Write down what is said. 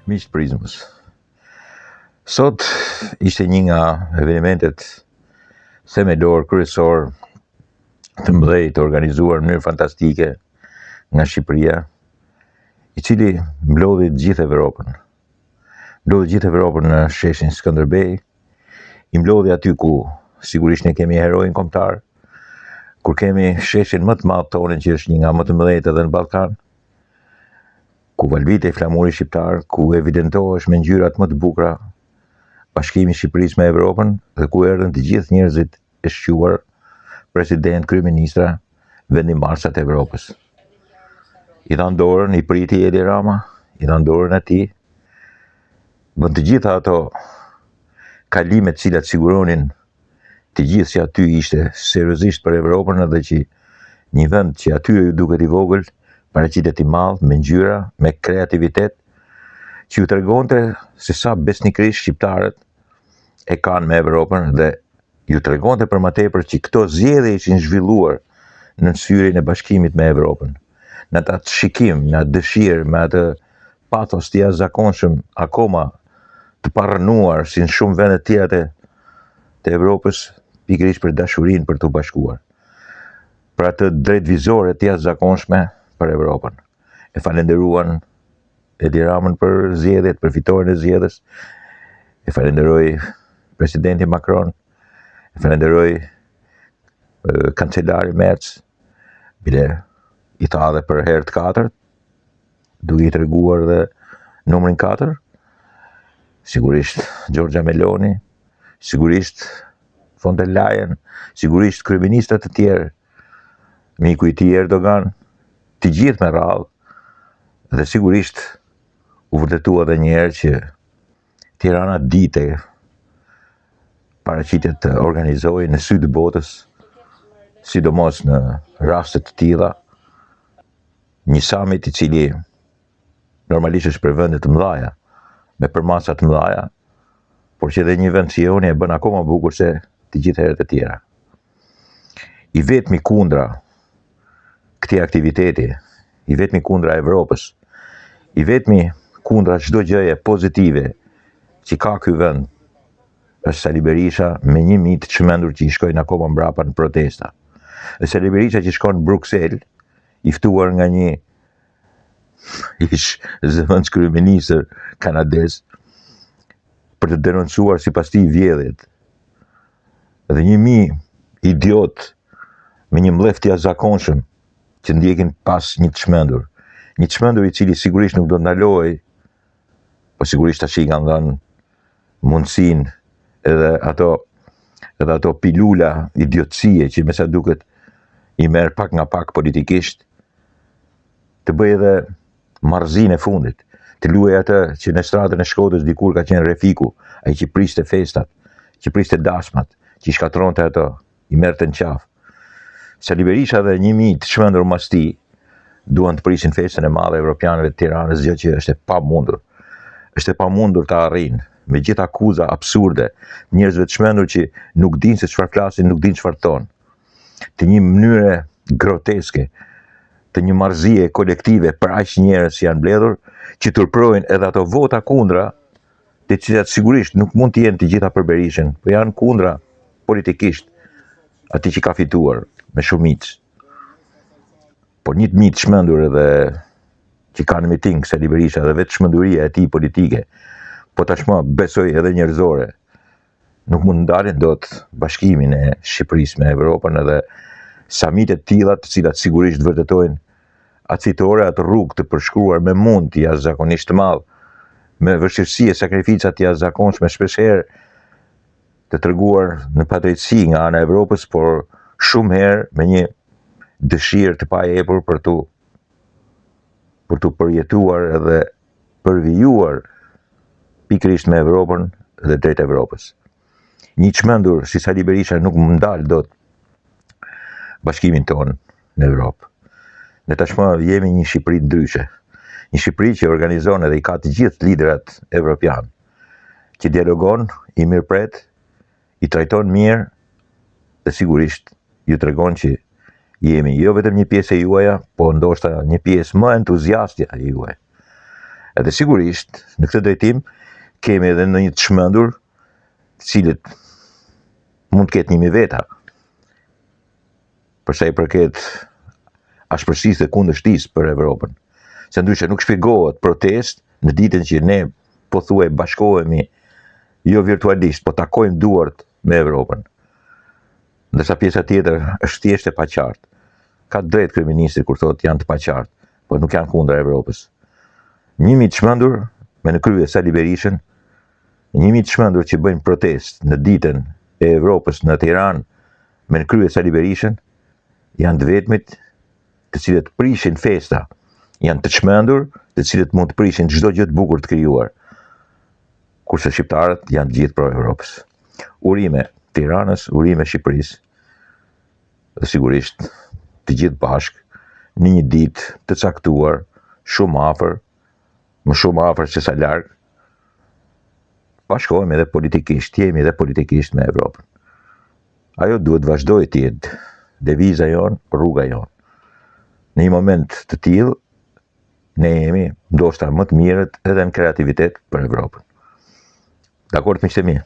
Miqtë Prizmës. Sot ishte një nga evenimentet themelor, kryesor të mëdhej të organizuar në mënyrë fantastike nga Shqipëria, i cili mblodhi gjithë Evropën. Mblodhi gjithë Evropën në sheshin Skënderbej, i mblodhi aty ku sigurisht ne kemi herojin kombëtar, kur kemi sheshin më të madh tonë që është një nga më të mëdhejt edhe në Ballkan, ku valvitej flamuri shqiptar, ku evidentohesh me ngjyrat më të bukura bashkimi i Shqipërisë me Evropën dhe ku erdhën të gjithë njerëzit e shquar, president, kryeministra, vendimarrësat e Evropës. I dhanë dorën, i priti Edi Rama, i dhanë dorën atij, bën të gjitha ato kalimet cilat siguronin të gjithë që aty ishte seriozisht për Evropën edhe që një vend që atyre ju duket i vogël, paraqitet i madh, me ngjyra, me kreativitet, që ju tregonte se sa besnikërisht shqiptarët e kanë me Evropën dhe ju tregonte për më tepër që këto zgjedhje ishin zhvilluar në syrin e bashkimit me Evropën. Në atë shikim, në atë dëshirë, me atë pathos të jashtëzakonshëm akoma të parrënuar si në shumë vende të tjera të Evropës, pikërisht për dashurinë për të bashkuar. Për atë drejtvizore të jashtëzakonshme për Evropën. E falenderuan Edi Ramën për zgjedhjet, për fitoren e zgjedhjes. E falenderoi presidenti Macron, e falenderoi kancelari Merz, bile i tha edhe për herë të katërt, duke i treguar dhe numrin 4. Sigurisht Giorgia Meloni, sigurisht von der Leyen, sigurisht kryeministrat të tjerë, miku i tij Erdogan, të gjithë me radhë, dhe sigurisht u vërtetua edhe një herë që Tirana dite paraqitet të organizojë në sy të botës, sidomos në raste të tilla, një summit i cili normalisht është për vende të mëdha, me përmasa të mëdha, por që edhe një vend si joni e bën akoma bukur se të gjithë herët e tjera. I vetmi kundra këtij aktiviteti, i vetmi kundra Evropës, i vetmi kundra çdo gjëje pozitive që ka ky vend, është Sali Berisha me një mit të çmendur që i shkojnë akoma mbrapa në protesta. Dhe Sali Berisha që shkon në Bruksel, i ftuar nga një ish zëvendës kryeministër kanadez, për të denoncuar sipas tij vjedhjet. Dhe 1000 idiot me një mllef të jashtëzakonshëm që ndjekin pas një të çmendur i cili sigurisht nuk do të ndaloj, po sigurisht tash i kanë dhënë mundësinë edhe ato pilula idiotësie që me sa duket i merr pak nga pak politikisht, të bëj edhe marrëzinë e fundit, të luaj atë që në stratën e Shkodrës dikur ka qenë Refiku, ai që priste festat, që priste dashmat, që i shkatronte ato, i merrte në qafë. Sali Berisha dhe 1000 të çmendur mas tij duan të prisin festën e madhe e evropianëve të Tiranës, gjë që është e pamundur. Është e pamundur ta arrijnë, me gjithë akuza absurde, njerëzve të çmendur që nuk dinë se çfarë flasin, nuk dinë çfarë thonë. Të një mënyre groteske, të një marrëzie kolektive për aq njerëz që janë mbledhur, që turprojnë edhe ato vota kundra, të cilat sigurisht nuk mund të jenë të gjitha për Berishën, por janë kundra politikisht atij që ka fituar me shumicë. Por një të çmendur edhe që ka në miting Sali Berisha dhe vetë çmenduria e tij politike, po tashmë besoj edhe njerëzore, nuk mund ndalin dot bashkimin e Shqipërisë me Evropën edhe samitet tilla të cilat sigurisht vërtetojnë atë fitore, atë rrugë të përshkruar me mund të jashtëzakonisht të madh, me vështirësi e sakrifica të jashtëzakonshme, shpeshherë të treguar në padrejtësi nga ana e Evropës, por shumë herë me një dëshirë të paepur për të përjetuar edhe përvijuar pikërisht me Evropën dhe drejt Evropës. Një çmendur si Sali Berisha nuk mund ndal dot bashkimin tonë në Evropë. Ne tashmë jemi një Shqipëri ndryshe, një Shqipëri që organizon edhe i ka të gjithë liderat evropian, që dialogon, i mirëpret, i trajton mirë dhe sigurisht ju tregon që jemi jo vetëm një pjesë e juaja, po ndoshta një pjesë më entuziastja e juaj. Edhe sigurisht, në këtë drejtim, kemi edhe në një të shmendur, cilët mund të ketë 1000 veta. Për sa i përket ashpërsisë dhe kundërshtisë për Evropën. Se ndryshe nuk shpjegohet protest në ditën që ne pothuaj bashkohemi, jo virtualisht, po takojmë duart me Evropën. Ndërsa pjesa tjetër është thjesht e paqartë. Ka drejt kryeministri kur thotë janë të paqartë, po nuk janë kundër Evropës. 1000 të shmendur me në krye Sali Berishën, 1000 të shmendur që bëjnë protest në ditën e Evropës në Tiranë me në krye Sali Berishën, janë të vetmit të cilët prishin festa, janë të çmendur, të cilët mund të prishin çdo gjë të bukur të krijuar. Kurse shqiptarët janë gjithë pro Evropës. Urime Tiranës, urime Shqipërisë, dhe sigurisht të gjithë bashkë në një ditë të caktuar, shumë afër, më shumë afër se sa larg, bashkohemi edhe politikisht, jemi edhe politikisht me Evropën. Ajo duhet vazhdojë të jetë deviza jonë, rruga jonë. Në një moment të tillë, ne jemi ndoshta më të mirët edhe në kreativitet për Evropën. Dakord, miqtë e mi?